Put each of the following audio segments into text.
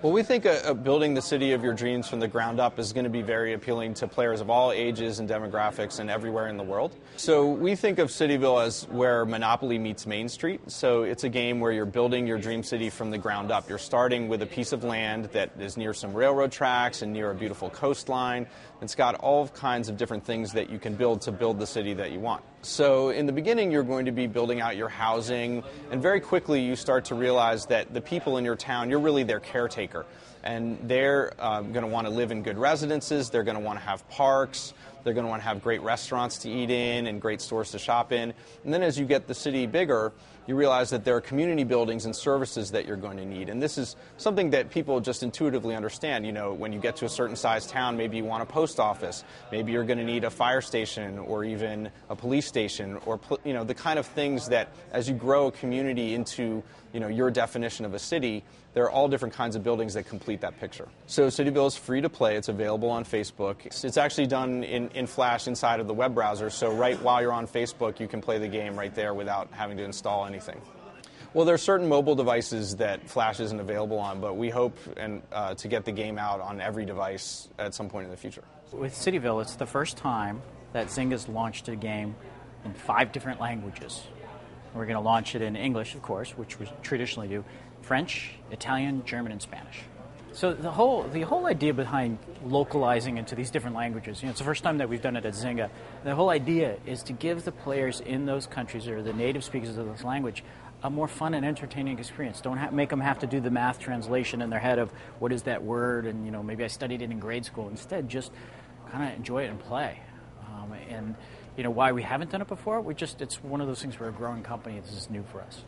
Well, we think building the city of your dreams from the ground up is going to be very appealing to players of all ages and demographics and everywhere in the world. So we think of Cityville as where Monopoly meets Main Street. So it's a game where you're building your dream city from the ground up. You're starting with a piece of land that is near some railroad tracks and near a beautiful coastline. It's got all kinds of different things that you can build to build the city that you want. So in the beginning, you're going to be building out your housing, and very quickly you start to realize that the people in your town, you're really their caretaker. And they're going to want to live in good residences, they're going to want to have parks, they're going to want to have great restaurants to eat in and great stores to shop in. And then as you get the city bigger, you realize that there are community buildings and services that you're going to need. And this is something that people just intuitively understand. You know, when you get to a certain size town, maybe you want a post office, maybe you're going to need a fire station or even a police station, or, you know, the kind of things that as you grow a community into, you know, your definition of a city, there are all different kinds of buildings that complete that picture. So Cityville is free to play. It's available on Facebook. It's actually done in Flash inside of the web browser, so right while you're on Facebook, you can play the game right there without having to install anything. Well, there are certain mobile devices that Flash isn't available on, but we hope to get the game out on every device at some point in the future. With Cityville, it's the first time that Zynga's launched a game in 5 different languages. We're going to launch it in English, of course, which we traditionally do, French, Italian, German, and Spanish. So the whole idea behind localizing into these different languages, you know, it's the first time that we've done it at Zynga. The whole idea is to give the players in those countries, or the native speakers of this language, a more fun and entertaining experience. Don't make them have to do the math translation in their head of what is that word, and, you know, maybe I studied it in grade school. Instead, just kind of enjoy it and play. And you know why we haven't done it before? It's one of those things. We're a growing company. This is new for us.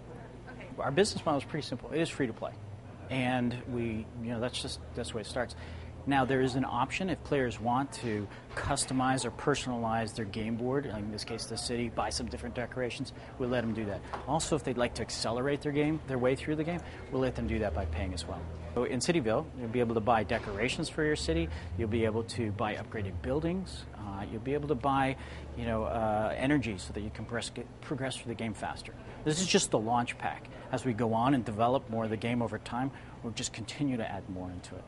Okay. Our business model is pretty simple. It is free to play, and that's the way it starts. Now there is an option if players want to customize or personalize their game board. In this case, the city, buy some different decorations. We'll let them do that. Also, if they'd like to accelerate their way through the game, we'll let them do that by paying as well. So in Cityville, you'll be able to buy decorations for your city. You'll be able to buy upgraded buildings. You'll be able to buy, energy so that you can progress through the game faster. This is just the launch pack. As we go on and develop more of the game over time, we'll just continue to add more into it.